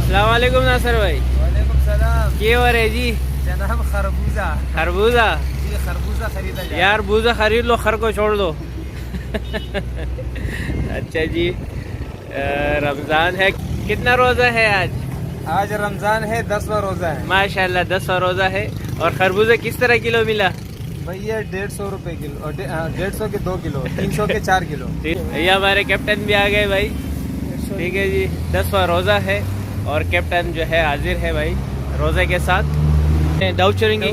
अस्सलाम वालेकुम नासर भाई। वालेकुम सलाम। क्या हो रहा है जी? जनाब खरबूजा। खरबूजा? जी खरबूजा खरीदा जाए। यार बूजा खरीद लो, खर को छोड़ दो। अच्छा जी, रमज़ान है, कितना रोज़ा है आज? आज रमजान है, 10वां रोजा है। माशाल्लाह 10वां रोज़ा है। और खरबूजा किस तरह किलो मिला? भैया 150 रुपए किलो, और 150 के 2 किलो, 300 के 4 किलो। भैया हमारे कैप्टन भी आ गए भाई। ठीक है जी, 10वां रोज़ा है और कैप्टन जो है हाजिर है भाई रोज़े के साथ। दाऊदचुरंगी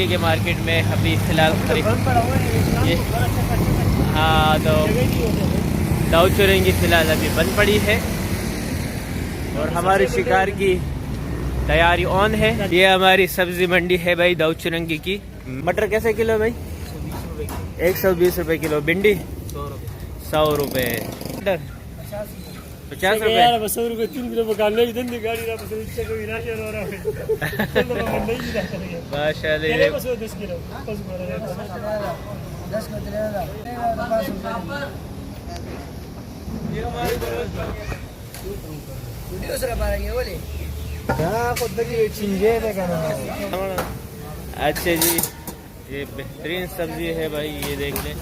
के मार्केट में अभी फ़िलहाल खरीद, हाँ तो दाऊदचुरंगी फ़िलहाल अभी बंद पड़ी है और हमारी शिकार की तैयारी ऑन है। ये हमारी सब्जी मंडी है भाई दाऊदचुरंगी की। मटर कैसे किलो भाई? 120 रुपए किलो। भिंडी 100 रुपए। 50 रुपए। 100 रुपए 3 किलो पकाने की धंधी गाड़ी ना बस इससे कोई राशन हो रहा है। माशाल्लाह। 10 किलो 10 अच्छा जी, ये बेहतरीन सब्जी है भाई, ये देख लें।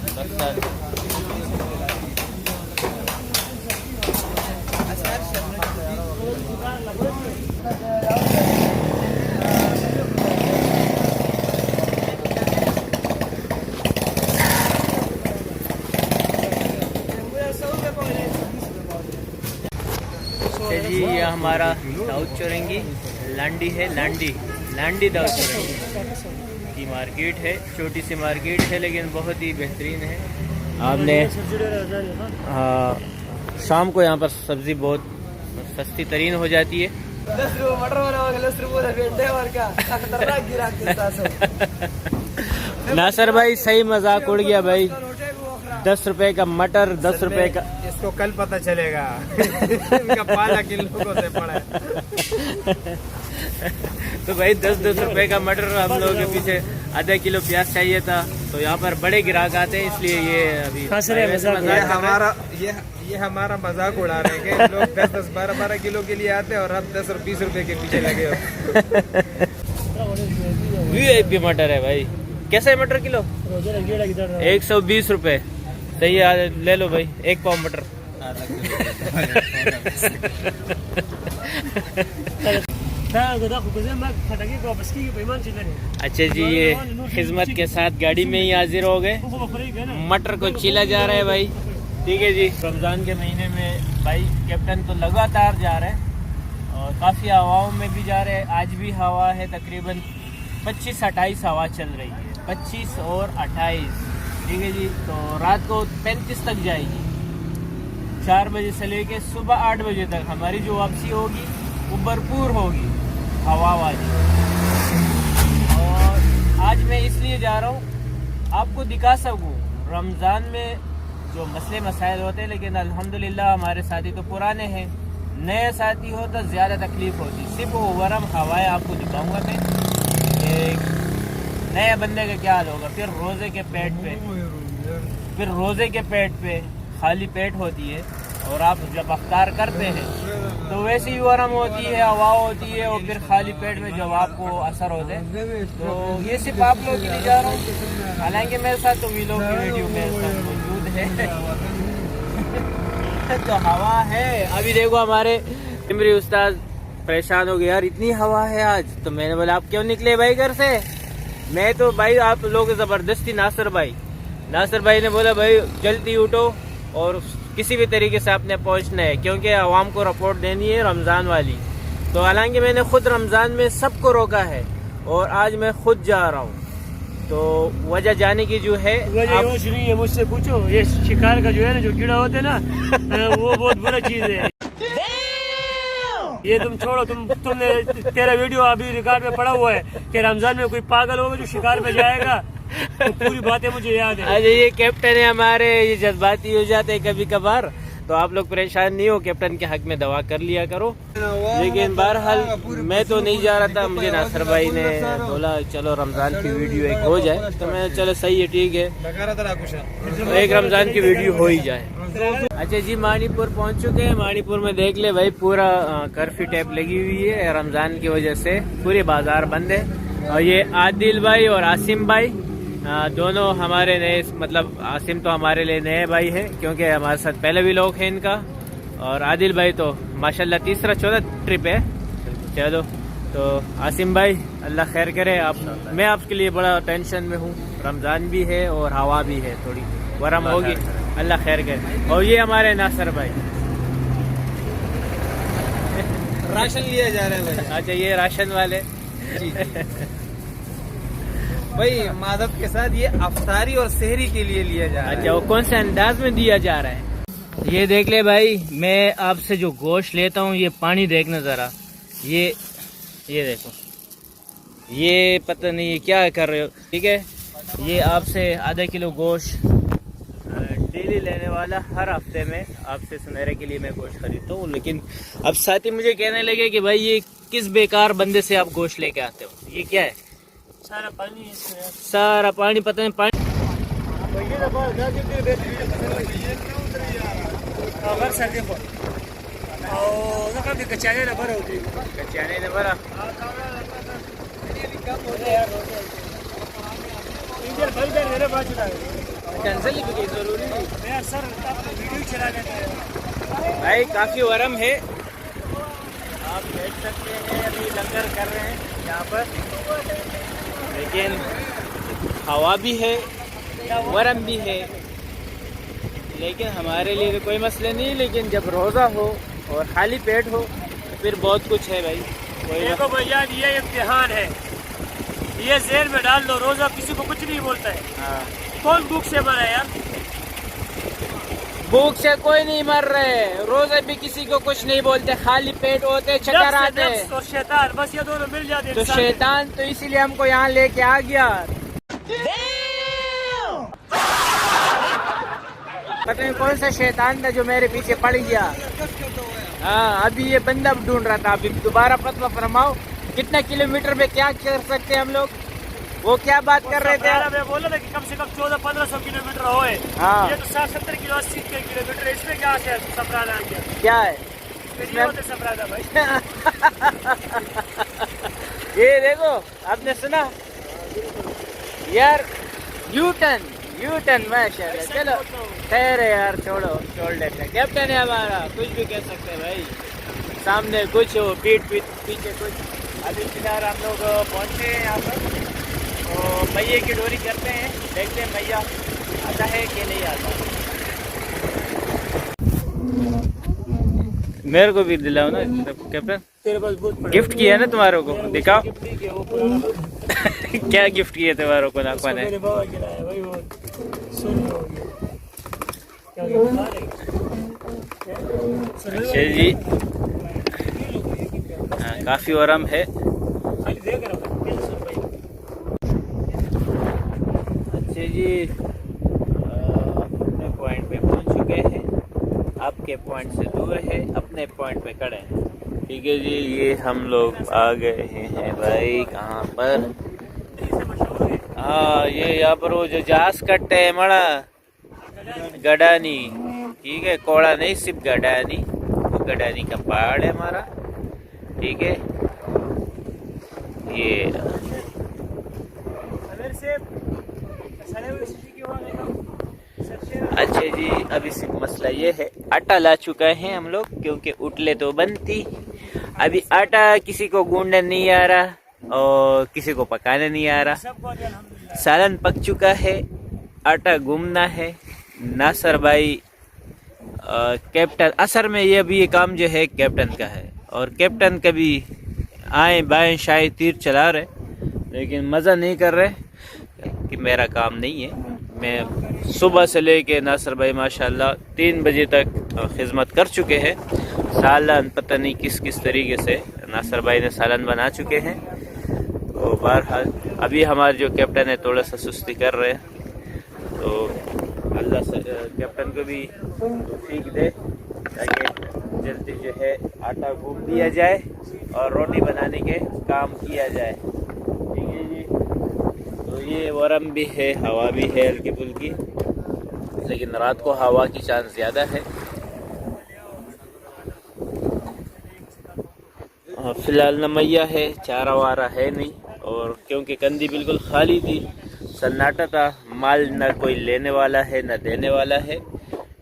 जी ये हमारा दाऊदचुरंगी लांडी है, लांडी दाऊदचुरंगी की मार्केट है। छोटी सी मार्केट है लेकिन बहुत ही बेहतरीन है। आपने हाँ, शाम को यहाँ पर सब्जी बहुत सस्ती तरीन हो जाती है। 10 रुपए मटर वाला 10 रुपए भेंटे और क्या खतरनाक गिरा के नासर भाई सही मजाक उड़ गया भाई। 10 रुपए का मटर, 10 रुपए का। इसको कल पता चलेगा। इनका पाला किन लोगों से पड़ा है। तो भाई 10-10 रुपए का मटर, हम लोगों के पीछे आधा किलो प्याज चाहिए था। तो यहाँ पर बड़े ग्राहक आते हैं, इसलिए ये अभी ये हमारा मजाक उड़ा रहे हैं कि लोग 10-10, 12-12 किलो के लिए आते हैं और हम 10 और 20 रुपए के पीछे लगे हो। VIP मटर है भाई। कैसा है मटर किलो? 120 रुपए। सही है, ले लो भाई 1 पाव मटर। अच्छा जी, ये खिदमत के साथ गाड़ी में ही हाजिर हो गए। मटर को छीला जा रहा है भाई। ठीक है जी, रमज़ान के महीने में भाई कैप्टन तो लगातार जा रहे हैं और काफ़ी हवाओं में भी जा रहे हैं। आज भी हवा है, तकरीबन 25-28 हवा चल रही है, 25 और 28। ठीक है जी, तो रात को 35 तक जाएगी। 4 बजे से लेके सुबह 8 बजे तक हमारी जो वापसी होगी वो भरपूर होगी हवा वाली। और आज मैं इसलिए जा रहा हूँ आपको दिखा सकूँ रमज़ान में जो मसले मसाइल होते हैं, लेकिन अल्हम्दुलिल्लाह हमारे साथी तो पुराने हैं। नए साथी हो तो ज़्यादा तकलीफ़ होती। सिर्फ वो गर्म हवाएं आपको दिखाऊंगा मैं। एक नए बंदे का क्या हाल होगा फिर रोज़े के पेट पे खाली पेट होती है और आप जब अफ्तार करते हैं तो वैसे ही गर्म होती है, हवा होती है और फिर खाली पेट में जब आपको असर होते हैं। तो ये सिर्फ आप लोग के लिए जा रहा हूँ। हालांकि मेरे साथ तो वीलॉग की वीडियो मेरे साथ मौजूद है। तो हवा है, अभी देखो हमारे इमरी उस्ताद परेशान हो गए, यार इतनी हवा है आज। तो मैंने बोला आप क्यों निकले भाई घर से? मैं तो भाई आप लोग जबरदस्ती नासिर भाई ने बोला भाई जल्दी उठो और किसी भी तरीके से आपने पहुंचना है, क्योंकि आवाम को रिपोर्ट देनी है रमज़ान वाली। तो हालांकि मैंने खुद रमज़ान में सबको रोका है और आज मैं खुद जा रहा हूँ। तो वजह जाने की जो है नहीं है, मुझसे पूछो। ये शिकार का जो है ना, जो कीड़ा होते हैं ना, वो बहुत बुरा चीज है। ये तुम छोड़ो, तुमने तेरा वीडियो अभी रिकॉर्ड में पड़ा हुआ है कि रमजान में कोई पागल होगा जो शिकार पे जाएगा। तो पूरी बातें मुझे याद है। अरे ये कैप्टन है हमारे, ये जज्बाती हो जाते हैं कभी कभार। तो आप लोग परेशान नहीं हो, कैप्टन के हक में दवा कर लिया करो। लेकिन बहरहाल मैं तो नहीं जा रहा था, मुझे नासर भाई ने बोला चलो रमज़ान की वीडियो एक हो जाए, तो मैं चलो सही है ठीक है, तो एक रमज़ान की वीडियो हो ही जाए। अच्छा जी, मानीपुर पहुंच चुके हैं। मानीपुर में देख ले भाई पूरा कर्फ्यू टैप लगी हुई है, रमज़ान की वजह से पूरे बाजार बंद है। और ये आदिल भाई और आसिम भाई दोनों हमारे नए, मतलब आसिम तो हमारे लिए नए भाई हैं क्योंकि हमारे साथ पहले भी लोग हैं इनका, और आदिल भाई तो माशाल्लाह तीसरा चौथा ट्रिप है। चलो तो आसिम भाई अल्लाह खैर करे। आप, मैं आपके लिए बड़ा टेंशन में हूँ, रमज़ान भी है और हवा भी है, थोड़ी गर्म होगी, अल्लाह खैर करे। और ये हमारे नासर भाई राशन लिया जा रहा है भाई। अच्छा, ये राशन वाले जी भाई, मादत के साथ ये अफ्तारी और सहरी के लिए लिया जा रहा है। अच्छा, वो कौन से अंदाज में दिया जा रहा है? ये देख ले भाई, मैं आपसे जो गोश्त लेता हूँ, ये पानी देखना जरा, ये देखो, ये पता नहीं ये क्या कर रहे हो, ठीक है। ये आपसे आधा किलो गोश्त डेली लेने वाला, हर हफ्ते में आपसे सुनहरे के लिए मैं गोश्त खरीदता हूँ। लेकिन अब साथी मुझे कहने लगे कि भाई ये किस बेकार बंदे से आप गोश्त लेके आते हो, ये क्या है? सारा पानी है इसमें, सारा पानी, पता नहीं पानी कचाने ना भरा होती कचाने ने भरा। कैंसिल ही की जरूरी नहीं सर, वीडियो चला लेते हैं भाई, काफी गरम है, आप देख सकते हैं। अभी लंगर कर रहे हैं यहाँ पर, लेकिन हवा भी है, गरम भी है, लेकिन हमारे लिए तो कोई मसले नहीं। लेकिन जब रोज़ा हो और खाली पेट हो तो फिर बहुत कुछ है भाई। देखो भैया, ये इम्तिहान है, ये जेल में डाल दो, रोज़ा किसी को कुछ नहीं बोलता है। हाँ, कौन भूख से मरा यार? भूख से कोई नहीं मर रहे, रोजे भी किसी को कुछ नहीं बोलते, खाली पेट होते, चक्कर आते हैं। और शैतान, बस ये दोनों मिल जाते हैं। तो शैतान तो इसीलिए हमको यहाँ लेके आ गया। पता नहीं कौन सा शैतान था जो मेरे पीछे पड़ गया। हाँ, अभी ये बंदा ढूंढ रहा था। अभी दोबारा फतवा फरमाओ, कितना किलोमीटर में क्या कर सकते हैं हम लोग? वो क्या बात कर रहे थे? मैं बोल रहा था कि कम से कम 1400-1500 किलोमीटर होए। हाँ, ये तो 60-70 किलो 80 किलोमीटर, इसमें क्या है सफराना आ गया? क्या है इसमें होते सफराना भाई। ये देखो, आपने सुना यार, यूटन माशाल्लाह। चलो खैर है यार, छोड़ देते हैं। कैप्टन है हमारा, कुछ भी कह सकते हैं भाई, सामने कुछ हो, पीछे कुछ। अभी फिलहाल हम लोग पहुँचे हैं यहाँ पर, तो मैया की डोरी करते हैं, देखते हैं मैया आता है कि नहीं आता। मेरे को भी दिलाओ ना कैप्टन, तेरे पास बहुत गिफ्ट किया है ना तुम्हारों को, दिखाओ क्या गिफ्ट किए तुम्हारों को नाखवा ने? मेरे बाबा गिराया भाई, वो सुन हो गया क्या अच्छा जी, हाँ, काफी आराम है। देख रहा हूँ। अच्छा जी, अपने पॉइंट पे पहुंच चुके हैं, आपके पॉइंट से दूर है, अपने पॉइंट पे खड़े हैं, ठीक है जी। ये हम लोग आ गए हैं भाई, कहाँ पर? हाँ, ये यहाँ पर वो जो जहाज कट्टे है मड़ा, गडानी, ठीक है, कोड़ा नहीं, सिर्फ गडानी, वो गडानी का पहाड़ है हमारा, ठीक है। ये अच्छा जी, अभी सिर्फ मसला ये है, आटा ला चुका है हम लोग, क्योंकि उटले तो बंद थी। अभी आटा किसी को गूंदना नहीं आ रहा और किसी को पकाना नहीं आ रहा। सालन पक चुका है, आटा गूंदना है। नासर भाई कैप्टन, असर में ये अभी ये काम जो है कैप्टन का है, और कैप्टन कभी आए बाएं शायद तीर चला रहे, लेकिन मज़ा नहीं कर रहे कि मेरा काम नहीं है। मैं सुबह से लेके नासर भाई माशाल्लाह 3 बजे तक खिदमत कर चुके हैं। सालन पता नहीं किस किस तरीके से नासर भाई ने सालन बना चुके हैं। तो बहरहाल अभी हमारे जो कैप्टन है थोड़ा सा सुस्ती कर रहे हैं, तो अल्लाह से कैप्टन को भी तौफीक दे ताकि जल्दी जो है आटा गूंद दिया जाए और रोटी बनाने के काम किया जाए। ठीक है जी। तो ये वरम भी है, हवा भी है हल्की फुल्की, लेकिन रात को हवा की चांस ज़्यादा है। फ़िलहाल न मैया है, चारा वारा है नहीं, और क्योंकि कंदी बिल्कुल खाली थी, सन्नाटा था, माल न कोई लेने वाला है न देने वाला है,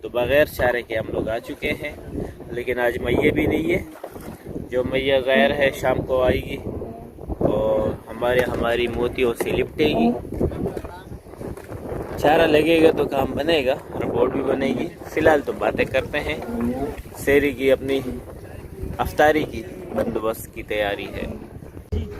तो बग़ैर चारे के हम लोग आ चुके हैं। लेकिन आज मैया भी नहीं है, जो मैया गैर है शाम को आएगी और हमारी मोतियों से लिपटेगी। चारा लगेगा तो काम बनेगा, रिपोर्ट भी बनेगी। फ़िलहाल तो बातें करते हैं, सेरी की अपनी अफ्तारी की बंदोबस्त की तैयारी है।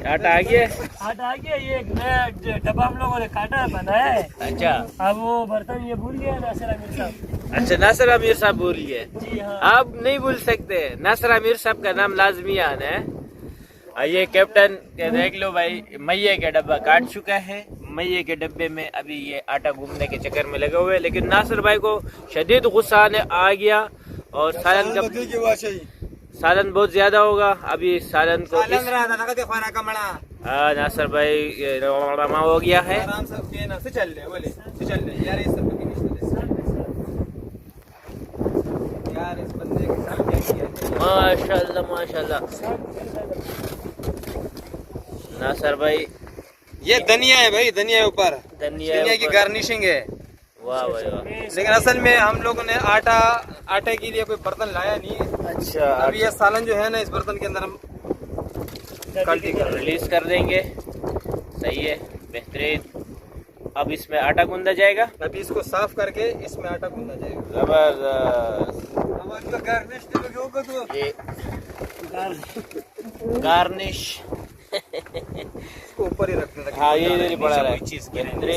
आटा आ गया, आटा आ गया। ये एक नया डब्बा हम लोगों ने काटा है, बनाया है। अच्छा, अब वो बर्तन ये भूल गया नासिर आमिर साहब। अच्छा, नासिर आमिर साहब भूल गए। जी हाँ, आप नहीं भूल सकते, नासिर आमिर साहब का नाम लाजमी आना है। ये कैप्टन देख लो भाई, मैये का डब्बा काट चुका है। मैये के डब्बे में अभी ये आटा घूमने के चक्कर में लगे हुए हैं, लेकिन नासिर भाई को शदीद गुस्सा आ गया और सालन बहुत ज्यादा होगा। अभी सालन को नासिर भाई रमा हो गया है। माशाल्लाह माशाल्लाह। नासिर भाई, ये धनिया है भाई, धनिया ऊपर धनिया की गार्निशिंग है। वाह भाई वाह। लेकिन असल में हम लोगों ने आटे के लिए कोई बर्तन लाया नहीं है। अच्छा, अभी ये सालन जो है ना, इस बर्तन के अंदर हम रिलीज कर देंगे। सही है, बेहतरीन। अब इसमें आटा गूंदा जाएगा। अभी इसको साफ करके इसमें आटा गूंदा जाएगा। जबरदस्त। ये गार्निश इसको ऊपर ही रखने लगे। हाँ, ये इधर ही पड़ा रहा है चीज के अंदर।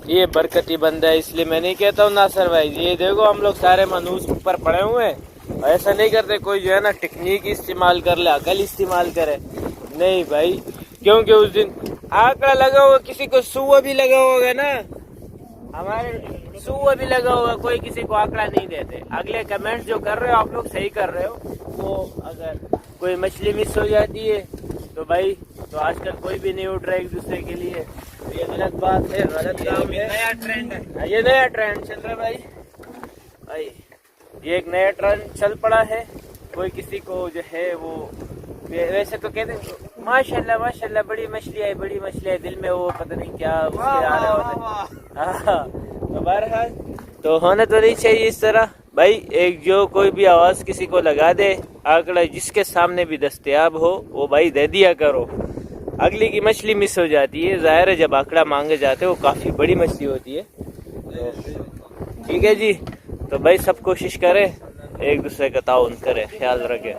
ये बरकती बंदा है, इसलिए मैं नहीं कहता हूँ नासिर भाई। ये देखो, हम लोग सारे मनूस ऊपर पड़े हुए हैं, ऐसा नहीं करते कोई जो है ना टेक्निक इस्तेमाल कर ले, अकल इस्तेमाल करे। नहीं भाई, क्योंकि उस दिन आंकड़ा लगा हुआ, किसी को सुआ भी लगा होगा ना, हमारे सुआ भी लगा होगा, कोई किसी को आंकड़ा नहीं देते। अगले कमेंट जो कर रहे हो आप लोग सही कर रहे हो। वो अगर कोई मछली मिस हो जाती है तो भाई, तो आजकल कोई भी नहीं उठ रहा एक दूसरे के लिए, तो ये गलत बात है, गलत काम है। नया ट्रेंड है, ये नया ट्रेंड चल रहा है भाई। ये एक नया ट्रेंड चल पड़ा है। कोई किसी को जो है वो, वैसे तो कहते हैं माशाल्लाह माशाल्लाह बड़ी मछली है, बड़ी मछली है, दिल में वो पता नहीं क्या उसके आ रहा होता है। तो बहरहाल तो होना तो नहीं चाहिए इस तरह भाई। एक जो कोई भी आवाज किसी को लगा दे, आंकड़ा जिसके सामने भी दस्तयाब हो, वो भाई दे दिया करो। अगली की मछली मिस हो जाती है, जाहिर है जब आंकड़ा मांगे जाते हैं वो काफी बड़ी मछली होती है। ठीक है जी, तो भाई सब कोशिश करे, एक दूसरे का ताउन करे, ख्याल रखे।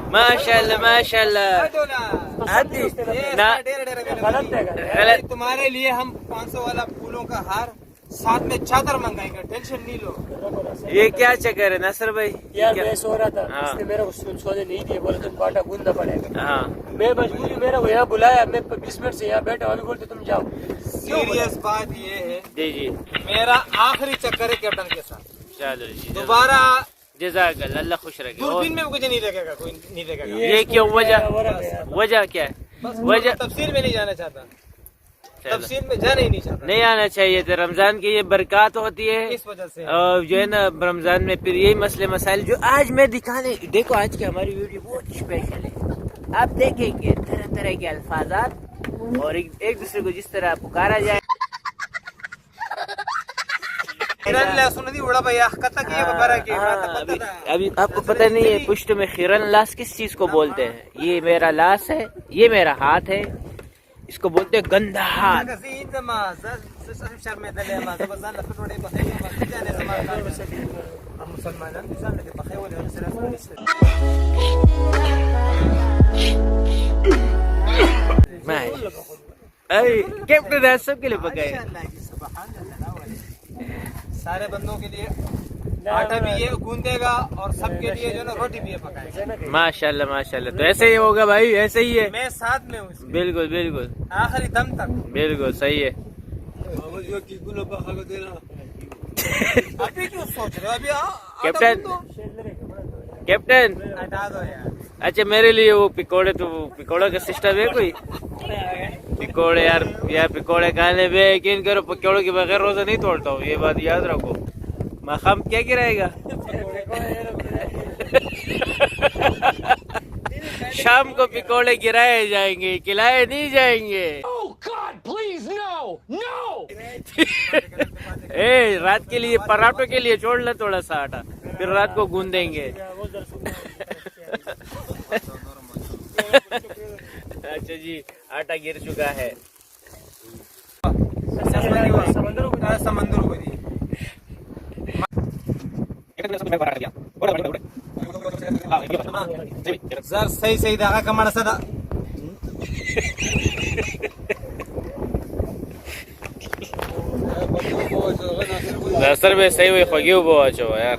माशाल्लाह माशाल्लाह। तुम्हारे लिए हम 500 वाला फूलों का हार साथ में चादर मंगाएंगे, टेंशन नहीं लो। ये क्या चक्कर है नासिर भाई? यार मैं सो रहा था, हाँ। इसने मेरे को सोने नहीं दिए, बोले तुम आटा गूंदना पड़ेगा। हाँ, मैं मजबूरी, मेरे को यहाँ बुलाया, मैं 20 मिनट से यहाँ बैठा, अभी बोलते तुम जाओ। सीरियस बात ये है, जी जी, मेरा आखिरी चक्कर है कैप्टन के साथ। चलो जी, दोबारा जज़ाकल्लाह, अल्लाह खुश रखे। दूरबीन में मुझे नहीं देखेगा, कोई नहीं देखेगा। ये क्यों, वजह क्या है? वजह तफसील में नहीं जाना चाहता, तफसील में जाना ही नहीं चाहता। नहीं आना चाहिए था। रमजान की ये बरकत होती है, इस वजह से और जो है ना रमजान में फिर यही मसले मसाइल जो आज मैं दिखाने, देखो आज की हमारी वीडियो बहुत स्पेशल है। आप देखेंगे तरह तरह के अल्फाजात और एक दूसरे को जिस तरह पुकारा जाए। अभी आपको पता नहीं है पुष्ट में खिरन लाश किस चीज को बोलते हैं? ये मेरा लाश है, ये मेरा हाथ है, इसको बोलते हैं गंदा हाथ। कैप्टन आज सबके लिए पकाए, सारे बंदों के लिए आटा भी ये गूंदेगा और सबके लिए जो ना रोटी भी ये पकाएगा। माशाल्लाह माशाल्लाह। तो ऐसे ही होगा भाई, ऐसे ही है। मैं साथ में हूँ इसमें, बिल्कुल बिल्कुल आखिरी दम तक। बिल्कुल सही है। अभी क्यों सोच रहे हो? अभी कैप्टन कैप्टन हटा दो यार। अच्छा मेरे लिए वो पिकोड़े, तो पिकोड़ा का सिस्टम है कोई? पिकोड़े यार पिकोड़े खाने पे यकीन करो, पिकोड़े के बगैर रोजा नहीं तोड़ता हूँ, ये बात याद रखो। मखाम क्या गिराएगा? शाम को पिकोड़े गिराए जाएंगे, खिलाए नहीं जाएंगे। ए रात के लिए पराठों के लिए छोड़ ले थोड़ा सा आटा, फिर रात को गूंदेंगे। अच्छा जी, आटा गिर चुका है। समंदर को दी सर, सही सही धागा कमाना सदा। सर में सही हुई खोगी वो अच्छो यार।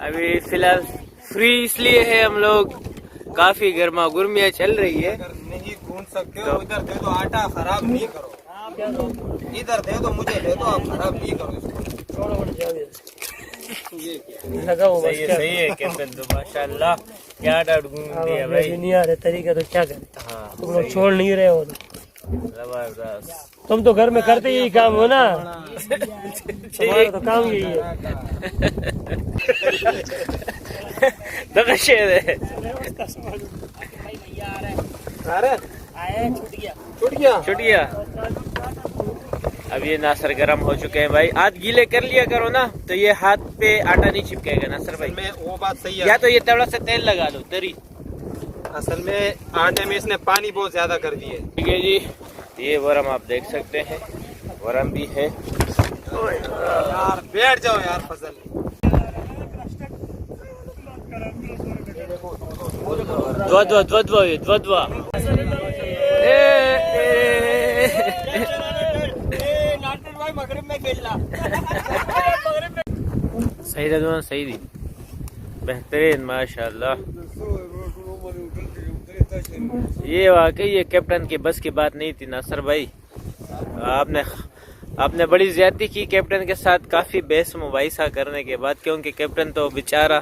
अभी फिलहाल फ्री इसलिए है हम लोग, काफी गर्मा गर्मियाँ चल रही है। अगर नहीं गूंद सकते हो इधर दे दो, आटा खराब नहीं करो। इधर दे दो, मुझे दे दो, आप खराब नहीं करो इसको। सही है कैप्टन, तो माशाल्लाह क्या डाट गूंद दिया भाई। दुनिया है तरीका तो क्या करें, हाँ तुम लोग छोड़ नहीं रहे हो। जबरदस्त। तुम तो घर में करते यही काम हो ना, तुम्हारा तो काम यही है। छूट गया। अब ये नासर गरम हो चुके हैं भाई। हाथ गीले कर लिया करो ना, तो ये हाथ पे आटा नहीं चिपकेगा नासर भाई। में वो बात सही है। या तो ये थोड़ा सा तेल लगा लो तरी। असल में आटे में इसने पानी बहुत ज्यादा कर दिए। ठीक है जी, ये वरम आप देख सकते हैं, वरम भी है। यार बैठ जाओ यार फजल। द्वद्वा सही रहा, सही दी, बेहतरीन माशाल्लाह। ये वाकई ये कैप्टन की बस की बात नहीं थी नासर भाई। आपने बड़ी ज्यादती की कैप्टन के साथ, काफी बहस मुबाहिसा करने के बाद, क्योंकि कैप्टन तो बेचारा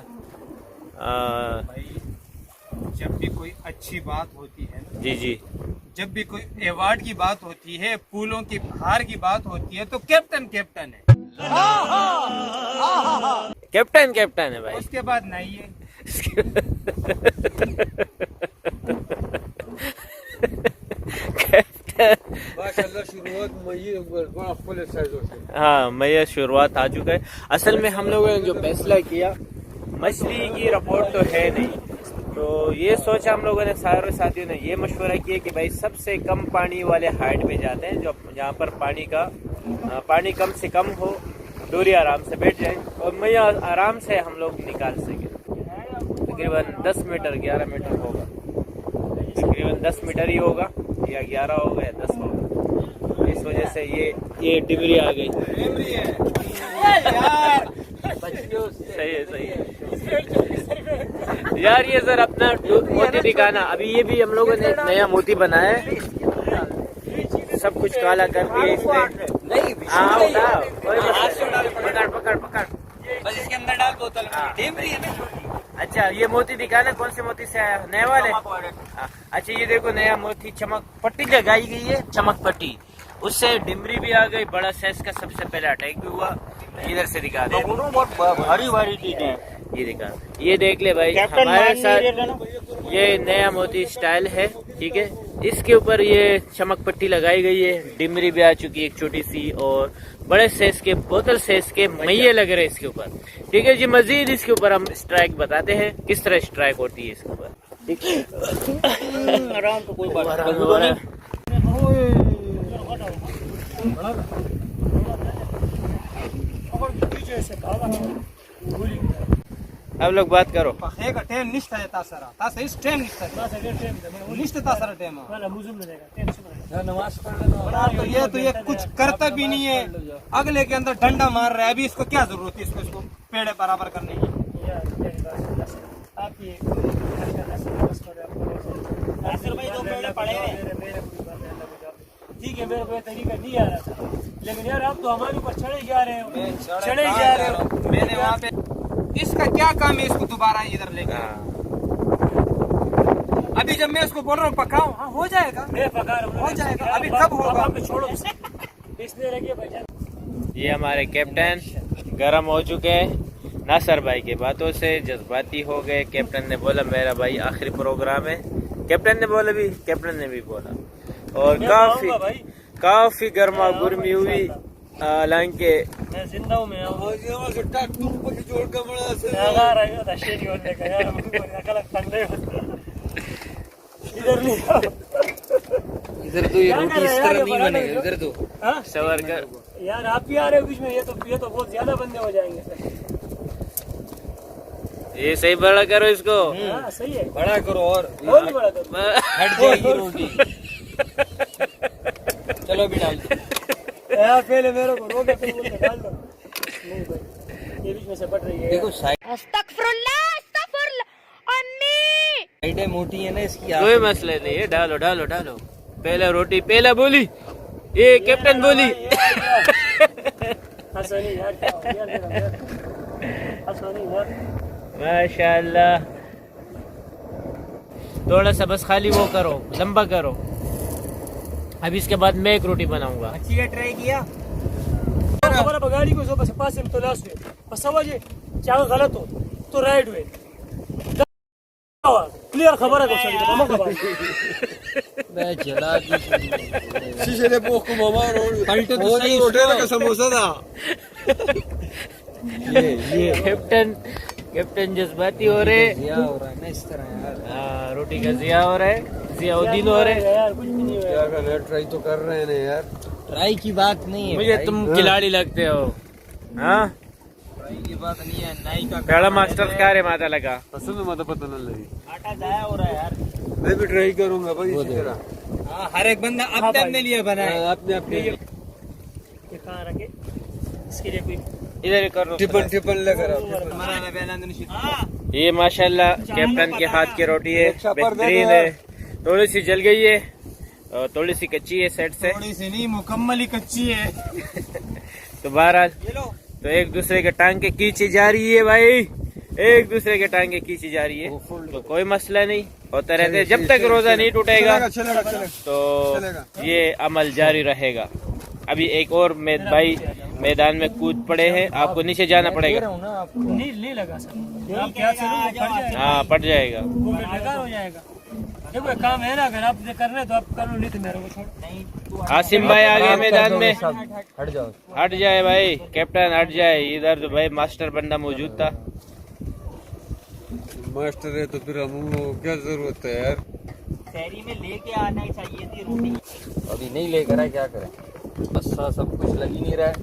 जब भी कोई अच्छी बात होती है, जी जी, जब भी कोई अवार्ड की बात होती है, फूलों की बहार की बात होती है, तो कैप्टन कैप्टन है। कैप्टन है भाई। उसके बाद नहीं है। हाँ मैया शुरुआत आ चुका है। असल में हम लोगों ने जो फैसला किया, मछली की रिपोर्ट तो है नहीं, तो ये सोचा हम लोगों ने, सारे साथियों ने ये मशवरा किया कि भाई सबसे कम पानी वाले हाइट पे जाते हैं, जो जहाँ पर पानी कम से कम हो, डोरी आराम से बैठ जाए और मैया आराम से हम लोग निकाल सके। तकरीबन 10 मीटर 11 मीटर होगा, तकरीबन 10 मीटर ही होगा, या 11 होगा या 10 होगा। इस वजह से ये डिबरी आ गई। सही है यार। ये सर अपना मोती दिखाना। अभी ये भी हम लोगों ने नया मोती बनाया है, सब कुछ काला कर दिया इसने। हाँ पकड़ बस इसके अंदर डाल बोतल में। डिबरी है ना। अच्छा ये मोती दिखाना, कौन से मोती से आया? नए वाले। अच्छा ये देखो नया मोती, चमक पट्टी लगाई गई है, चमक पट्टी, उससे डिमरी भी आ गई। बड़ा साइज का सबसे पहले अटैक भी हुआ। इधर से दिखा दे, बहुत भारी चीज है। ये दिखा, ये देख ले भाई हमारे साथ। ये नया मोती स्टाइल है, ठीक है। इसके ऊपर ये चमक पट्टी लगाई गई है, डिमरी भी आ चुकी है एक छोटी सी, और बड़े साइज के, बोतल साइज के मैये लग रहे हैं इसके ऊपर। ठीक है जी, मजीद इसके ऊपर हम स्ट्राइक बताते हैं किस तरह स्ट्राइक होती है इसके ऊपर। ठीक है, आराम तो कोई बात नहीं। अब लोग बात करो। एक टेम निष्ठा है तासरा तास इस टेम निष्ठा निष्ठा तासरा टेम तो ये कुछ करता भी नहीं है, अगले के अंदर डंडा मार रहा है। अभी इसको क्या जरूरत है, इसको पेड़े बराबर करने की। ठीक है, मेरे को तरीका नहीं आ रहा था, लेकिन यार आप तो हमारे ऊपर चढ़े जा रहे हो, चढ़े जा रहे हो। मैंने वहाँ पे इसका क्या काम है इसको दोबारा इधर लेके। अभी जब मैं इसको बोल रहा हूँ पकाओ, हाँ हो जाएगा, मैं पका रहा हूँ, हो जाएगा। अभी कब होगा? छोड़ो इसलिए लगे भाई। ये हमारे कैप्टन गर्म हो चुके हैं नासर भाई की बातों से, जज्बाती हो गए। कैप्टन ने बोला मेरा भाई आखिरी प्रोग्राम है, कैप्टन ने बोला भी, कैप्टन ने भी बोला, और काफी गर्मा गुरमी हुई। हालांकि मैं जिंदा हूँ, मैं इधर तो ये रोटी इस तरह नहीं बनेगी, इधर तो सवर कर यार आप भी आ रहे हो बीच में, ये तो बहुत ज्यादा बंदे हो जाएंगे। ये सही बड़ा करो इसको। हाँ सही है, बड़ा करो और भी बड़ा करो, हट जाएगी रोटी। चलो भी डाल दो यार, पहले मेरे को रोके फिर मुझे डाल दो। नहीं भाई, ये बीच में से पट रही है। देखो अस्तगफिरुल्लाह अस्तगफिरुल्लाह अम्मी। साइडें मोटी है ना इसकी। कोई मसला नहीं है, डालो डालो डालो। पहला रोटी पहला बोली, ये कैप्टन बोली। हंसनी यार, क्या हो गया यार, हंसनी यार। माशाल्लाह, थोड़ा सा बस खाली वो करो, लंबा करो। अभी इसके बाद मैं एक रोटी बनाऊंगा। अच्छी है, ट्राई किया। हमारा बगाड़ी को बस पास में तो लास्ट हुए, बस समझे क्या गलत हो तो राइट हुए। क्लियर खबर है मैं चला शीशे ने पोख को मामा पलटे तो सही होटल का समोसा था। ये कैप्टन जज्बाती हो रहे, जिया हो रहा है ना इस तरह यार। हाँ, रोटी का जिया हो रहा है, जियाउद्दीन हो रहे हैं। यार, कुछ भी नहीं क्या कर रहे, ट्राई तो कर रहे हैं ना यार। ट्राई की बात नहीं है, मुझे तुम खिलाड़ी लगते हो। हाँ, ट्राई की बात नहीं है, नाई का पहला मास्टर क्या रे माता लगा। पसंद है, मत पता नहीं लगी। आटा जाया हो रहा है यार। मैं भी ट्राई करूंगा भाई इसी तरह। हाँ, हर एक बंदा अपने अपने लिए बनाए, अपने अपने ये कहाँ रखे, इसके लिए कोई इधर कर टिपन लेकर ये माशाल्लाह कैप्टन के हाथ की रोटी है, बेहतरीन है। थोड़ी सी जल गई है और थोड़ी सी कच्ची है सेट से, थोड़ी सी नहीं मुकम्मल ही कच्ची है। तो बहरहाल तो एक दूसरे के टांगे खींची जा रही है भाई, एक दूसरे के टांगे खींची जा रही है, तो कोई मसला नहीं, होता रहता है। जब तक रोजा नहीं टूटेगा तो ये अमल जारी रहेगा। अभी एक और भाई मैदान में कूद पड़े हैं, आपको नीचे जाना पड़ेगा। नहीं लगा सर, आप क्या चलो हाँ, पड़ जाएगा, वो बेकार हो जाएगा। देखो काम है ना, अगर आप करना है तो आप कर लो, नहीं तो मेरे को छोड़। आसिम भाई आ गए मैदान में, हट जाओ, हट जाए भाई कैप्टन, हट जाए। इधर तो भाई मास्टर बंदा मौजूद था। मास्टर है तो फिर हम लोगों को क्या जरूरत है यार। शहरी में लेके आना चाहिए थी रोटी। अभी नहीं लेकर आए, क्या करें, बस सब कुछ लग ही नहीं रहा है।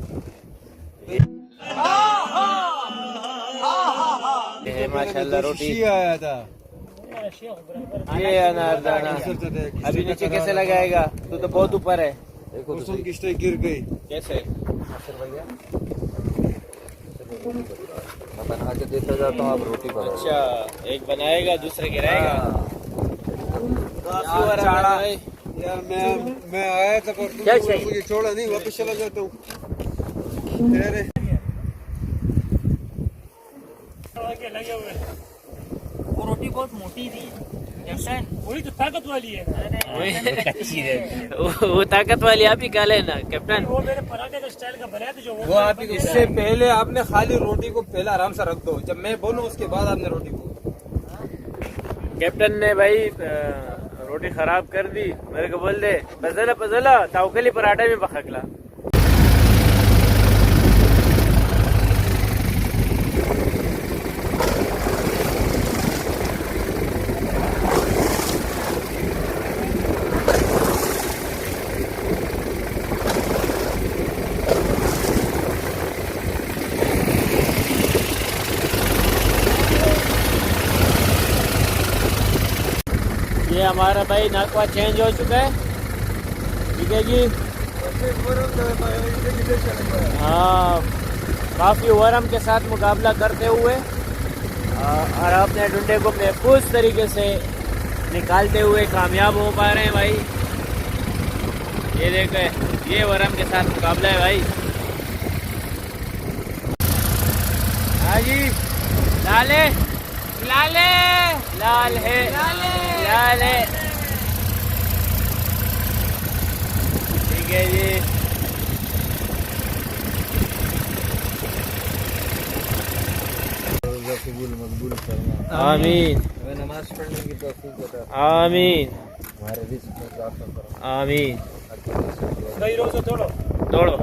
ये माशाल्लाह रोटी, आया था ये अनारदाना। अभी नीचे कैसे लगाएगा, तू तो बहुत ऊपर है। देखो तो किस्टें गिर गई कैसे भैया, मैं बना के देता जाता हूँ, आप रोटी बनाओ। अच्छा, एक बनाएगा दूसरे गिराएगा। यार मैं आया था पर क्या मुझे छोड़ा नहीं, वापस चला जाता हूँ। लगे हुए वो रोटी बहुत मोटी थी, वही तो ताकत वाली है। वो ताकत वाली आप ही खा लेना कैप्टन। वो मेरे पराठे का स्टाइल का बनाया था जो वो आप इससे पहले आपने खाली रोटी को पहले आराम से रख दो, जब मैं बोलूँ उसके बाद आपने रोटी को। कैप्टन ने भाई रोटी खराब कर दी, मेरे को बोल दे पजला तावकली पराठा में पखकला। ये हमारा भाई नकवा चेंज हो चुका है, ठीक है जी। हाँ, काफ़ी वरम के साथ मुकाबला करते हुए और अपने डंडे को महफूज तरीके से निकालते हुए कामयाब हो पा रहे हैं भाई। ये देखें, ये वरम के साथ मुकाबला है भाई। हाँ जी, लाल है, लाल है, लाल है, लाल है, ठीक है जी। मकबूल करना, आमीन, नमाज पढ़ने की तौफीक अता, आमीन, हमारे रिज़्क़ में इज़ाफ़ा करो, आमीन। कई रोज़ तोड़ो तोड़ो।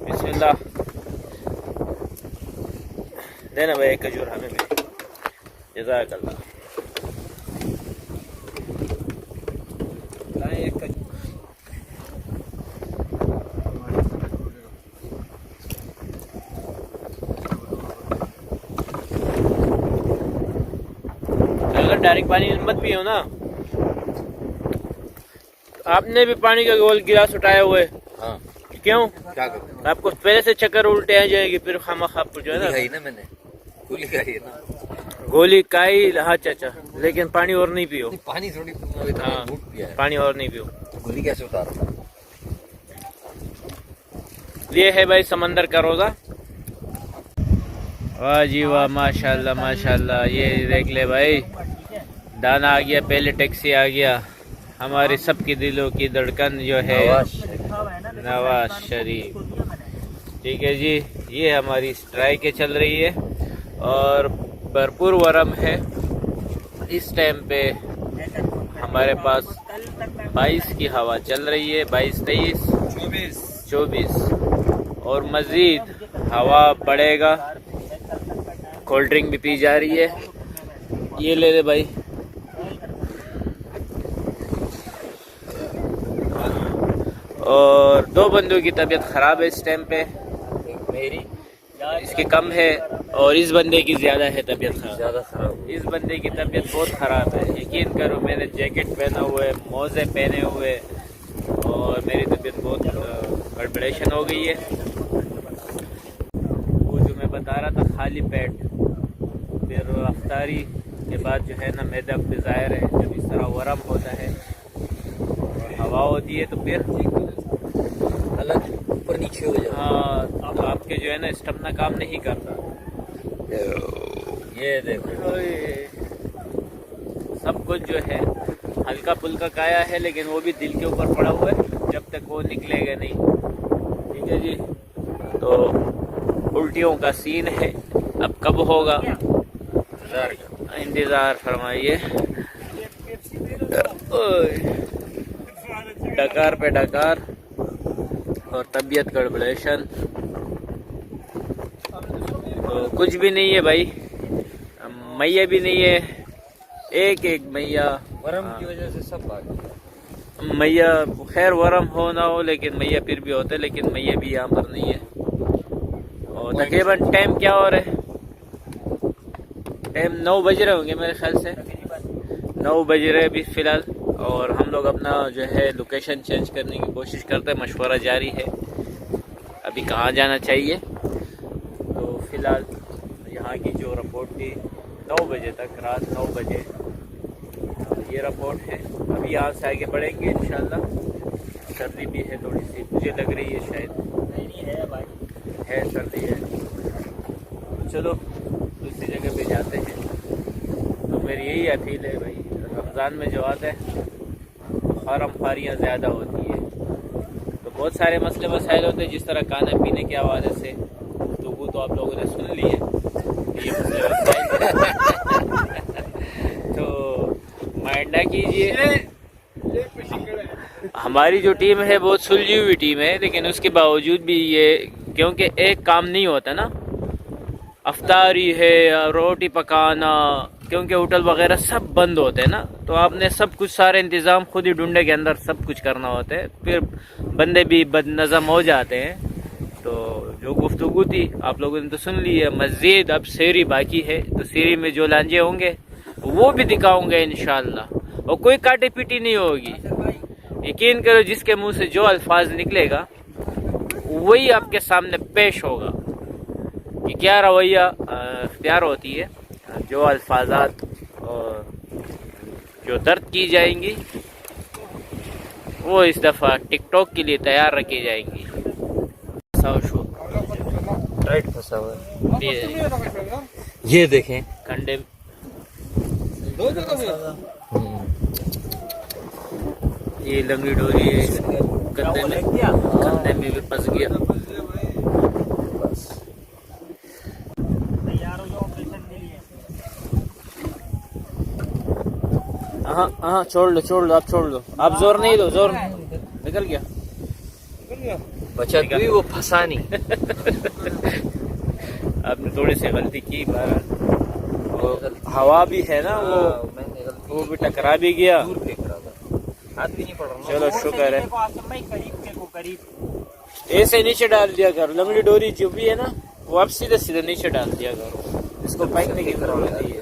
बिस्मिल्लाह। देना भाई एक खजूर हमें भी, जज़ाकल्लाह। एक अगर डायरेक्ट पानी मत पियो ना। आपने भी पानी का गोल गिलास उठाया हुआ है। हाँ, क्यों? क्या करूँ? आपको पहले से चक्कर उल्टे आ जाएगी, फिर खामखा आपको जो है गोली ना खाई ना मैंने, गोली खाई है ना। गोली खाई। हाँ चाचा, लेकिन पानी और नहीं पियो। पानी थोड़ी अभी तक हाँ, घूट पिया है, पानी और नहीं पियो। गोली कैसे उतारा? ये है भाई समंदर का रोजा। वाह जी वाह, माशाल्लाह माशाल्लाह। ये देख ले भाई, दाना आ गया, पहले टैक्सी आ गया। हमारे सबके दिलों की धड़कन जो है नवाज शरीफ, ठीक है जी। ये हमारी स्ट्राइकें चल रही है और भरपूर वरम है इस टाइम पे। हमारे पास 22 की हवा चल रही है, 22, 23, 24 और मज़ीद हवा बढ़ेगा। कोल्ड ड्रिंक भी पी जा रही है। ये ले ले भाई। और दो बंदों की तबीयत ख़राब है इस टाइम पे, मेरी इसकी कम है और इस बंदे की ज़्यादा है तबीयत ख़राब। ज़्यादा खराब। इस बंदे की तबीयत बहुत ख़राब है, यकीन करो। मैंने जैकेट पहना हुआ है, मोज़े पहने हुए और मेरी तबीयत बहुत गड़बड़ेशन हो गई है। वो जो मैं बता रहा था, खाली पेट, फिर अफ्तारी के बाद जो है ना मैदा डिज़ायर है, जब इस तरह वरम होता है और हवा होती है तो फिर अलग ऊपर नीचे हो जाता हाँ, तो आपके जो है ना स्टमना काम नहीं करता। ये देखो, सब कुछ जो है हल्का फुल्का काया है, लेकिन वो भी दिल के ऊपर पड़ा हुआ है, जब तक वो निकलेगा नहीं, ठीक है जी। तो उल्टियों का सीन है, अब कब होगा इंतज़ार फरमाइए। डकार पे डकार और तबीयत गड़बड़ेशन तो कुछ भी नहीं है भाई। मैया भी नहीं है, एक एक मैया। वरम की वजह से सब भाग गया। मैया खैर वरम हो ना हो, लेकिन मैया फिर भी होते, लेकिन मैया भी यहाँ पर नहीं है। और तकरीबन टाइम क्या हो रहा है? टाइम 9 बज रहे होंगे मेरे ख्याल से, 9 बज रहे अभी फ़िलहाल। और हम लोग अपना जो है लोकेशन चेंज करने की कोशिश करते हैं, मशवरा जारी है अभी कहाँ जाना चाहिए। तो फ़िलहाल यहाँ की जो रिपोर्ट थी 9 बजे तक, रात 9 बजे ये रिपोर्ट है। अभी यहाँ से आगे बढ़ेंगे इंशाल्लाह। सर्दी भी है थोड़ी सी, मुझे लग रही है शायद है सर्दी है। चलो दूसरी जगह पे जाते हैं। तो मेरी यही अपील है भाई, रमज़ान में जो आता है खारम खारियाँ ज़्यादा होती है, तो बहुत सारे मसले मसाइल होते हैं, जिस तरह खाने पीने के हवाले से तो वो तो आप लोगों ने सुन ली है। ये मसले मसाइल तो माइंड ना कीजिए। हमारी जो टीम है बहुत सुलझी हुई टीम है, लेकिन उसके बावजूद भी ये, क्योंकि एक काम नहीं होता ना, अफ्तारी है, रोटी पकाना, क्योंकि होटल वगैरह सब बंद होते हैं ना, तो आपने सब कुछ सारे इंतज़ाम खुद ही ढूंढे के अंदर सब कुछ करना होता है, फिर बंदे भी बदनज़म हो जाते हैं। तो जो गुफ्तगू थी आप लोगों ने तो सुन ली है। मस्जिद अब सेरी बाकी है, तो सेरी में जो लांजे होंगे वो भी दिखाऊंगा इंशाल्लाह, और कोई काटे पीटी नहीं होगी। यकीन करो, जिसके मुंह से जो अल्फाज निकलेगा वही आपके सामने पेश होगा कि क्या रवैया इख्तियार होती है। जो अल्फाजात और जो दर्द की जाएंगी वो इस दफ़ा टिकटॉक के लिए तैयार रखी जाएंगी। टाइट फंसा हुआ है, ये देखें कंडे ये लंगड़ी डोरी है, कंधे में भी फंस गया। हाँ हाँ, छोड़ लो आप छोड़ लो, आप जोर नहीं दो, जोर निकल गया। बचा भी वो फंसा नहीं। आपने थोड़ी सी गलती की, वो हवा भी है ना, वो भी टकरा भी गया, हाथ भी नहीं पड़ रहा। चलो शुक्र है। ऐसे नीचे डाल दिया करो, लंगड़ी डोरी जो भी है ना वो आप सीधे सीधे नीचे डाल दिया करो, इसको फेंकने की जरूरत नहीं है।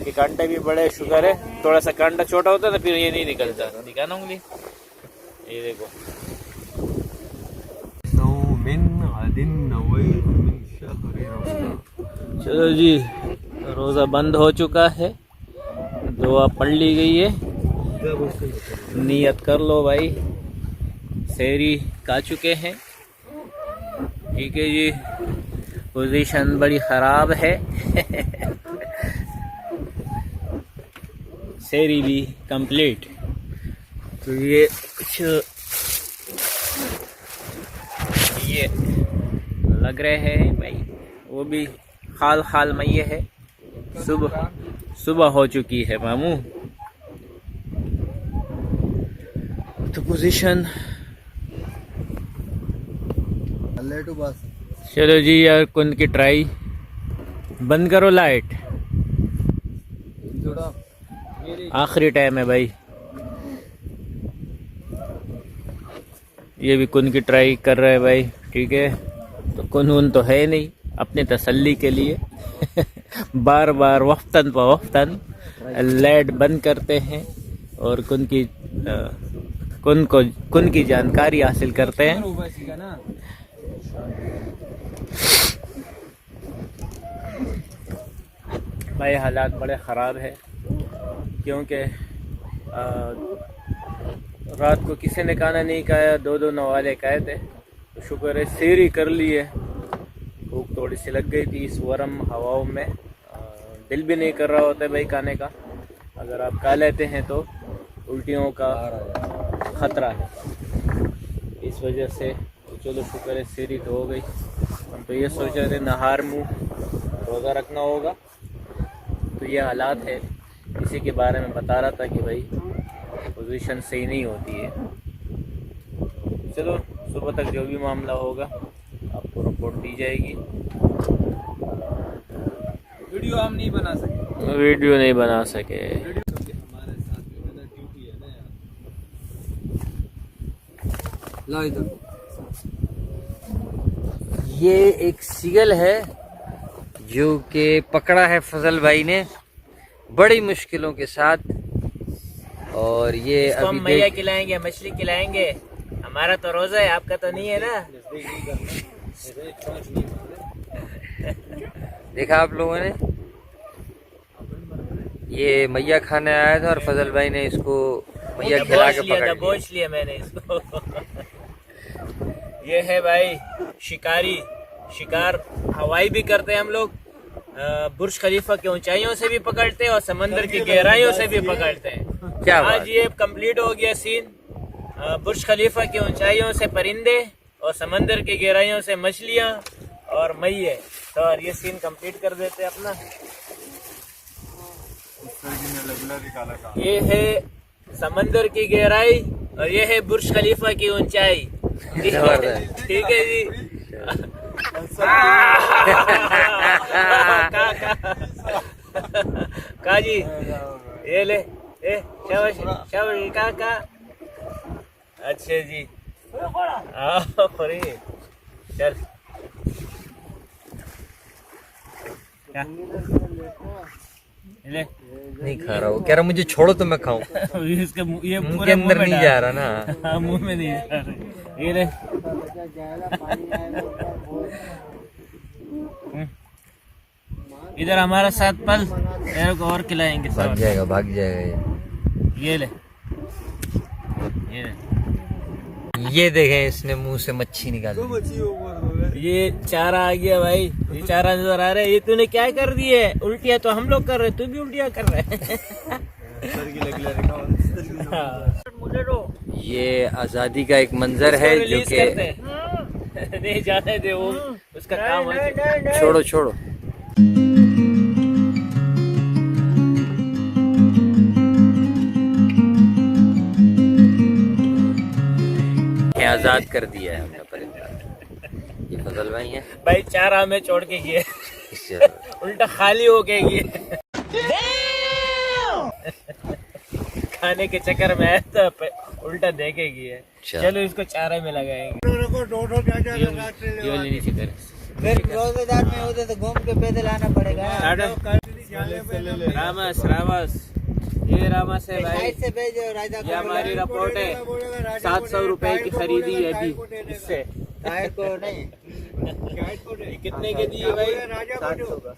कि कांटे भी बड़े, शुगर है, थोड़ा सा कांटा छोटा होता है तो फिर ये नहीं निकलता। दिखाना उंगली, ये देखो। चलो जी, रोज़ा बंद हो चुका है, दुआ पढ़ ली गई है, नियत कर लो भाई। सेहरी खा चुके हैं, ठीक है जी। पोजीशन बड़ी ख़राब है। सेहरी भी कंप्लीट। तो ये कुछ ये लग रहे हैं भाई, वो भी खाल खाल में ये है। सुबह हो चुकी है मामू। तो पोजीशन, चलो जी यार, कुन की ट्राई बंद करो, लाइट आखिरी टाइम है भाई। ये भी कुन की ट्राई कर रहे हैं भाई, ठीक है। तो कुन तो है नहीं, अपने तसल्ली के लिए बार बार वक्तन प वक्तन लाइट बंद करते हैं और कुन की जानकारी हासिल करते हैं। भाई हालात बड़े ख़राब है, क्योंकि रात को किसी ने खाना नहीं खाया, दो नवाले खाए थे, तो शुक्र है सेहरी कर ली है। भूख थोड़ी सी लग गई थी इस गर्म हवाओं में, दिल भी नहीं कर रहा होता है भाई खाने का। अगर आप खा लेते हैं तो उल्टियों का ख़तरा है, इस वजह से। तो चलो शुक्र है सेहरी तो हो गई। हम तो ये सोच रहे थे नहार मुँह रोज़ा रखना होगा, तो ये हालात है। इसी के बारे में बता रहा था कि भाई पोजीशन सही नहीं होती है। चलो सुबह तक जो भी मामला होगा आपको रिपोर्ट दी जाएगी। वीडियो हम नहीं बना सके, वीडियो नहीं बना सके। हमारे साथ में ड्यूटी है ना यार। ला इधर। ये एक सीगल है जो कि पकड़ा है फजल भाई ने बड़ी मुश्किलों के साथ, और ये अभी हम मैया खिलाएंगे, मछली खिलाएंगे। हमारा तो रोजा है, आपका तो नहीं है ना। देखा आप लोगों ने, ये मैया खाने आया था और फजल भाई ने इसको मैया खिला के पकड़ लिया। बोझ लिया मैंने इसको। ये है भाई शिकारी, शिकार हवाई भी करते हैं हम लोग, बुर्ज खलीफा की ऊंचाइयों से भी पकड़ते हैं और समंदर की गहराइयों से भी पकड़ते हैं। क्या आज ये कंप्लीट हो गया सीन। बुर्ज खलीफा की ऊंचाइयों से परिंदे और समंदर की गहराइयों से मछलियां और मैये, तो और ये सीन कंप्लीट कर देते हैं अपना। ये है समंदर की गहराई और ये है बुर्ज खलीफा की ऊंचाई। ठीक है जी। का जी, ये ले, शाबाश शाबाश का। अच्छा जी, आओ फ्री चल क्या ले नहीं खा रहा, वो कह रहा मुझे छोड़ो तो मैं खाऊं। इसके ये मुंह पूरा के अंदर मुंह में नहीं डाल। जा रहा ना। हाँ, मुंह में नहीं जा रहा। ये ले इधर हमारा साथ पल, तेरे को और खिलाएंगे भाग सब। जाएगा, भाग जाएगा ये ले ये ले ये देखें, इसने मुंह से मच्छी निकाली। ये चारा आ गया भाई, ये चारा नजर आ रहा है। ये तूने क्या कर दी है? उल्टियाँ तो हम लोग कर रहे, तू भी उल्टियाँ कर रहा है। ये आजादी का एक मंजर है जो रिलीज कि करते हैं। नहीं जाने दे, वो उसका काम है। छोड़ो छोड़ो। ये आजाद कर दिया है हमने परिंदा। ये फजल भाई है, भाई चारा हमें छोड़ के गए, इससे उल्टा खाली हो के गए। खाने के चक्कर में आया था, उल्टा दे के गए। अच्छा। चलो इसको चारे में लगाएंगे। ये वाली नीचे कर। रोजेदार में होते तो घूम के पैदल आना पड़ेगा। रामस रामस, ये रामस है भाई। साइड से भेजो राजा ये हमारी रिपोर्ट है। 700 रुपए की खरीदी है अभी इससे। साइड को नहीं, कितने के दिए भाई?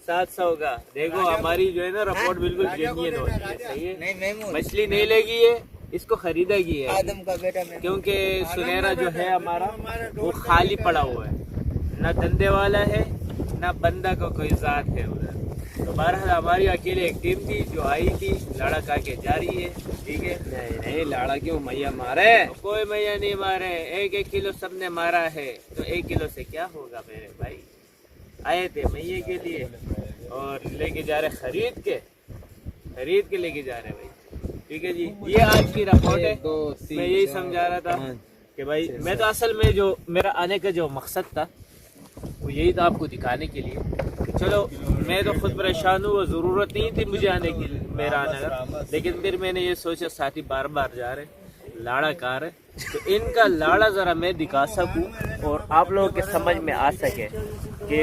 700 का। देखो हमारी जो है ना रिपोर्ट बिल्कुल जेन्युइन होती है, सही है। नहीं महमूद मछली नहीं लेगी है, इसको खरीदेगी है, आदम का बेटा महमूद। क्योंकि सुनहरा जो है हमारा वो खाली पड़ा हुआ है, ना धंधे वाला है ना बंदा का कोई जात है उधर। तो बहरहाल हमारी अकेले एक टीम थी जो आई थी, लाड़ा खा के जा रही है, ठीक है। नहीं लाड़ा क्यों मैया मारे? कोई मैया नहीं मारे, 1-1 किलो सबने मारा है, तो 1 किलो से क्या होगा मेरे भाई। आए थे मैये के लिए और लेके जा रहे, खरीद के लेके जा रहे भाई, ठीक है जी। ये आज की रिपोर्ट है। मैं यही समझा रहा था कि भाई मैं तो असल में जो मेरा आने का जो मकसद था वो यही था, आपको दिखाने के लिए। चलो मैं तो खुद परेशान हूँ, वो ज़रूरत नहीं थी मुझे आने की, मेरा आने का, लेकिन फिर मैंने ये सोचा साथी बार बार जा रहे, लाड़ा कार है, तो इनका लाड़ा ज़रा मैं दिखा सकूँ और आप लोगों के समझ में आ सके कि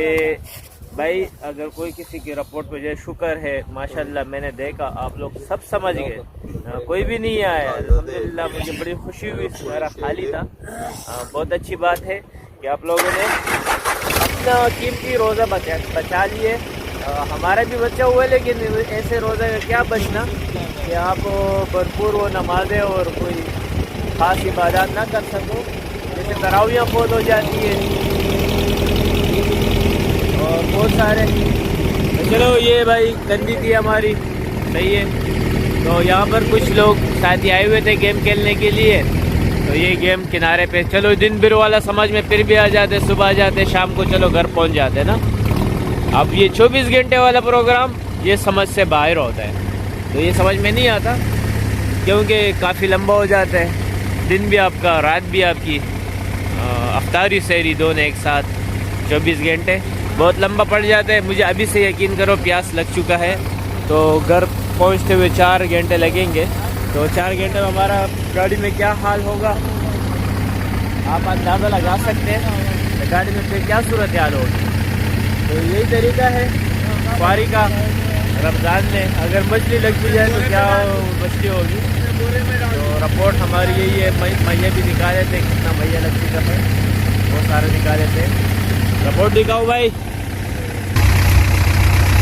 भाई अगर कोई किसी की रिपोर्ट पे जाए, शुक्र है माशाल्लाह मैंने देखा आप लोग सब समझ गए, कोई भी नहीं आया अल्हम्दुलिल्लाह। मुझे बड़ी खुशी हुई, मेरा खाली था। बहुत अच्छी बात है कि आप लोगों ने अपना कीमती रोज़ा बचा लिए। हमारा भी बचा हुआ है, लेकिन ऐसे रोज़े का क्या बचना कि आप भरपूर वो नमाजें और कोई ख़ास इबादत ना कर सको, जैसे तरावियाँ फौत हो जाती है और बहुत सारे। तो चलो ये भाई गंदी थी हमारी, सही है। तो यहाँ पर कुछ लोग साथी आए हुए थे गेम खेलने के लिए, तो ये गेम किनारे पे, चलो दिन भर वाला समझ में फिर भी आ जाते, सुबह आ जाते, शाम को चलो घर पहुँच जाते ना। अब ये 24 घंटे वाला प्रोग्राम ये समझ से बाहर होता है, तो ये समझ में नहीं आता क्योंकि काफ़ी लंबा हो जाता है, दिन भी आपका रात भी आपकी, अफ्तारी सहरी दोनों एक साथ 24 घंटे बहुत लंबा पड़ जाता है। मुझे अभी से यकीन करो प्यास लग चुका है, तो घर पहुंचते हुए 4 घंटे लगेंगे, तो 4 घंटे में हमारा गाड़ी में क्या हाल होगा आप अंदाज़ा लगा सकते हैं, तो गाड़ी में फिर क्या सूरत हाल होगी। तो यही तरीका है सवारी का रमज़ान में, अगर मछली लग भी जाए तो क्या मछली होगी। तो रिपोर्ट हमारी यही है, मैया भी निकाले थे, कितना मैया लगती का है वो सारे निकाले थे। रिपोर्ट दिखाओ भाई।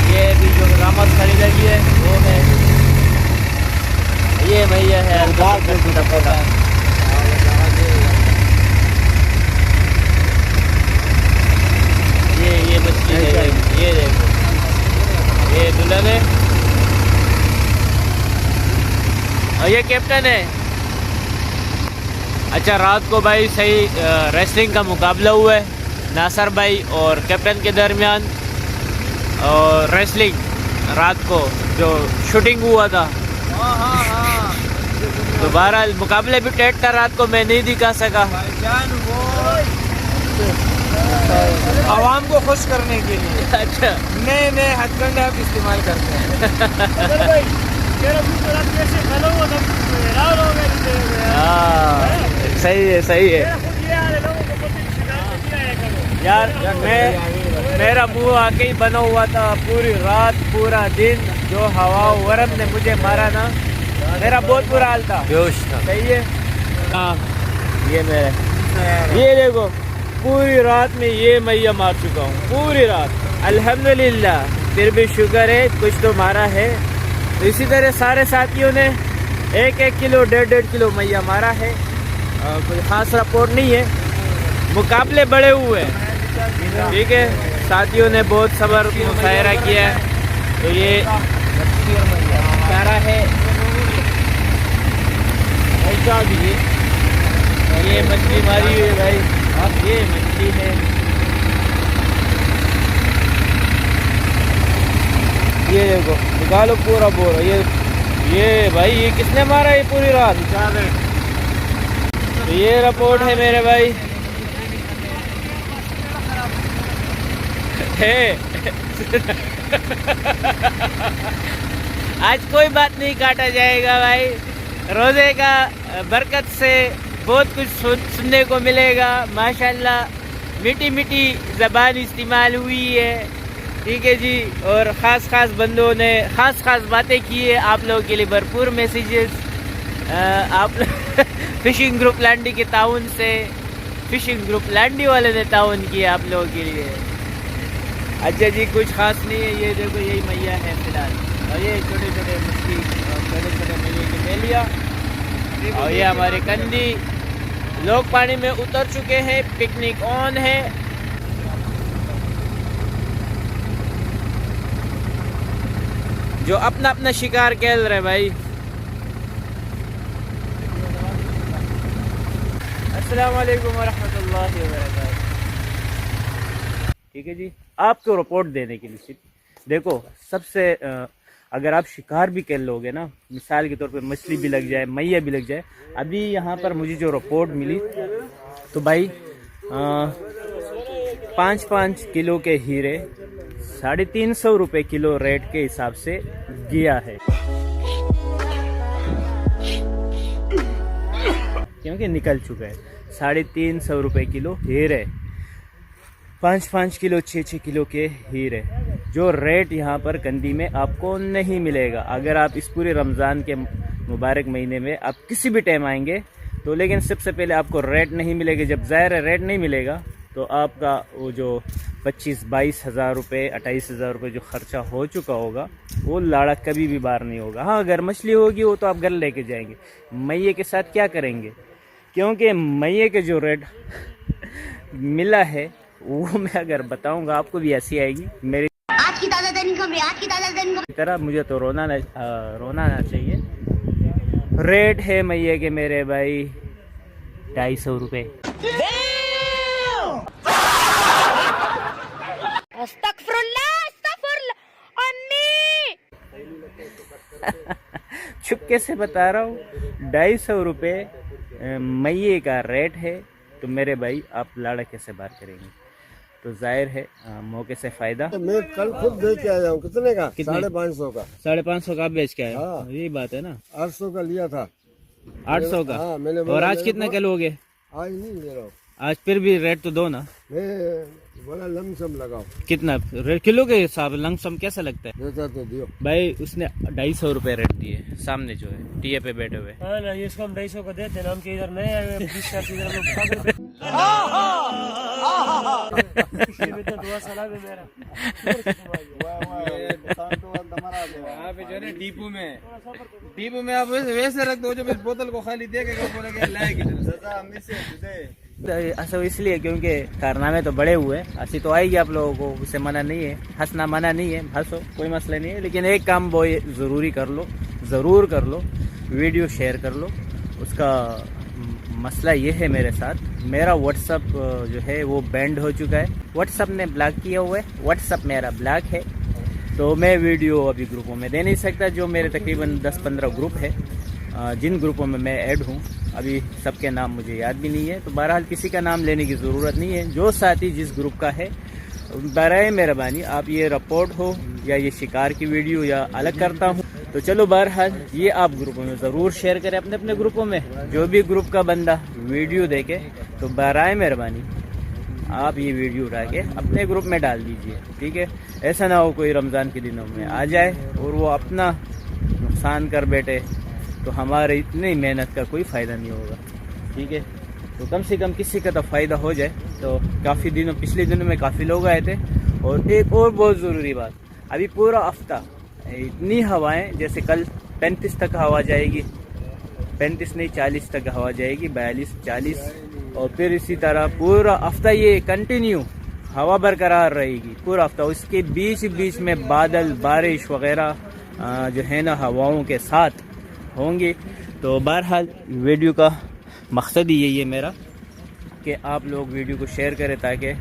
ये भी जो रामस खरीदेगी है वो है, ये भैया है ये मछली है, ये देखो ये दुल्हन है और ये कैप्टन है। अच्छा रात को भाई सही रेसलिंग का मुकाबला हुआ है नासर भाई और कैप्टन के दरमियान, और रेसलिंग रात को जो शूटिंग हुआ था, तो बहरहाल मुकाबले भी टेट था रात को, मैं नहीं दिखा सका। आवाम को खुश करने के लिए अच्छा नए नए हथकंडे आप इस्तेमाल करते हैं। हाँ सही है सही है। यार मेरा मुंह आके ही बना हुआ था पूरी रात पूरा दिन। जो हवा वरम ने मुझे मारा ना, मेरा बहुत बुरा हाल था, जोश था। सही है। हाँ ये मेरे, ये देखो पूरी रात में ये मैया मार चुका हूँ पूरी रात। अल्हम्दुलिल्लाह, फिर भी शुक्र है कुछ तो मारा है। तो इसी तरह सारे साथियों ने 1-1 किलो 1.5 किलो मैया मारा है। कोई खास रिपोर्ट नहीं है, मुकाबले बड़े हुए हैं, ठीक है। साथियों ने बहुत सब्र मुशायरा किया है। तो ये चारा है, ये मछली मारी हुई है भाई, ये मछली है। ये देखो निकालो पूरा बोरा। ये भाई ये किसने मारा है पूरी रात? तो ये रिपोर्ट है मेरे भाई है। आज कोई बात नहीं काटा जाएगा भाई, रोजे का बरकत से बहुत कुछ सुनने को मिलेगा। माशाल्लाह मीठी मीठी ज़बान इस्तेमाल हुई है, ठीक है जी। और ख़ास बंदों ने ख़ास बातें की है आप लोगों के लिए, भरपूर मैसेजेस आप फिशिंग ग्रुप लांडी के ताउन से, फिशिंग ग्रुप लांडी वाले ने ताउन किया आप लोगों के लिए। अच्छा जी कुछ खास नहीं है। ये देखो यही मैया है फिलहाल, और ये छोटे छोटे मछली, छोटे छोटे मैया की मेलिया, और ये हमारे कंदी लोग पानी में उतर चुके हैं, पिकनिक ऑन है। जो अपना अपना शिकार खेल रहे भाई। अस्सलाम वालेकुम वरहमतुल्लाहि वबरकातुहू। ठीक है जी, आपको रिपोर्ट देने के लिए देखो सबसे अगर आप शिकार भी कर लोगे ना, मिसाल के तौर पे मछली भी लग जाए, मैया भी लग जाए। अभी यहाँ पर मुझे जो रिपोर्ट मिली तो भाई 5-5 किलो के हीरे 350 रुपये किलो रेट के हिसाब से गया है, क्योंकि निकल चुका है। 350 रुपये किलो हीरे, 5-5 किलो 6-6 किलो के हीरे, जो रेट यहाँ पर कंदी में आपको नहीं मिलेगा। अगर आप इस पूरे रमज़ान के मुबारक महीने में आप किसी भी टाइम आएंगे तो, लेकिन सबसे पहले आपको रेट नहीं मिलेगा। जब ज़ाहिर है रेट नहीं मिलेगा तो आपका वो जो 25-22 हज़ार रुपये 28 हज़ार रुपये जो ख़र्चा हो चुका होगा वो लाड़ा कभी भी बाहर नहीं होगा। हाँ अगर मछली होगी वो तो आप घर लेके जाएंगे, मैये के साथ क्या करेंगे? क्योंकि मैये के जो रेट मिला है वो मैं अगर बताऊंगा आपको भी ऐसी आएगी मेरी आज की ताज़ा तरीन खबरें, आज की ताज़ा तरीन खबरें। तरह। मुझे तो रोना ना चाहिए। रेट है मैये के मेरे भाई 250 रुपये। अस्तगफिरुल्लाह, अस्तगफिरुल्लाह, अम्मी। चुपके से बता रहा हूँ 250 रुपये मैये का रेट है। तो मेरे भाई आप लाड़ा कैसे बात करेंगे? तो जाहिर है मौके से फायदा। मैं कल खुद बेच के आया हूँ। कितने का? 550 का। 550 का बेच के आया? हाँ। यही बात है ना। 800 का लिया था। 800 का? हाँ, मैंने और आज कितना किलो हो गए? आज नहीं ले रहा हूँ। आज फिर भी रेट तो दो ना। मैं बड़ा लमसम लगाओ। कितना किलो के हिसाब लमसम कैसा लगता है? देता तो दियो भाई उसने 250 रुपये रेट दिए, सामने जो है टीए पे बैठे हुए। हाँ ना, इसको हम 250 का देते हैं। हम के इधर नए आए हुए 20 साल के इधर लोग दुआ सलाम है मेरा। यहाँ पे जो है डिपो में आप वैसे रख दो, जब इस बोतल को खाली देखेगा बोलेगा लाएगी। ऐसा इसलिए क्योंकि कारनामे तो बड़े हुए, ऐसी तो आएगी आप लोगों को, उसे मना नहीं है, हंसना मना नहीं है, हंसो कोई मसला नहीं है। लेकिन एक काम वो ज़रूरी कर लो, ज़रूर कर लो, वीडियो शेयर कर लो। उसका मसला ये है मेरे साथ, मेरा व्हाट्सअप जो है वो बैंड हो चुका है, व्हाट्सअप ने ब्लॉक किया हुआ है, व्हाट्सअप मेरा ब्लॉक है। तो मैं वीडियो अभी ग्रुपों में दे नहीं सकता। जो मेरे तकरीबन 10-15 ग्रुप है, जिन ग्रुपों में मैं ऐड हूँ, अभी सबके नाम मुझे याद भी नहीं है। तो बहरहाल किसी का नाम लेने की ज़रूरत नहीं है। जो साथी जिस ग्रुप का है, बराए मेहरबानी आप ये रिपोर्ट हो या ये शिकार की वीडियो या अलग करता हूँ तो चलो बहरहाल ये आप ग्रुपों में ज़रूर शेयर करें, अपने अपने ग्रुपों में। जो भी ग्रुप का बंदा वीडियो देखे तो बराए मेहरबानी आप ये वीडियो उठा के अपने ग्रुप में डाल दीजिए, ठीक है। ऐसा ना हो कोई रमज़ान के दिनों में आ जाए और वो अपना नुकसान कर बैठे, तो हमारे इतनी मेहनत का कोई फ़ायदा नहीं होगा, ठीक है। तो कम से कम किसी का तो फ़ायदा हो जाए। तो पिछले दिनों में काफ़ी लोग आए थे। और एक और बहुत ज़रूरी बात, अभी पूरा हफ्ता इतनी हवाएं, जैसे कल 35 तक हवा जाएगी, 35 नहीं 40 तक हवा जाएगी, 42 40, और फिर इसी तरह पूरा हफ्ता ये कंटिन्यू हवा बरकरार रहेगी पूरा हफ्ता। उसके बीच बीच में बादल बारिश वगैरह जो है ना हवाओं के साथ होंगे। तो बहरहाल वीडियो का मकसद ही यही है मेरा कि आप लोग वीडियो को शेयर करें ताकि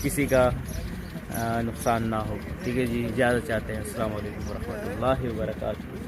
किसी का नुकसान ना हो, ठीक है जी। इजाज़त चाहते हैं। अस्सलाम वालेकुम रहमतुल्लाहि व बरकातहू।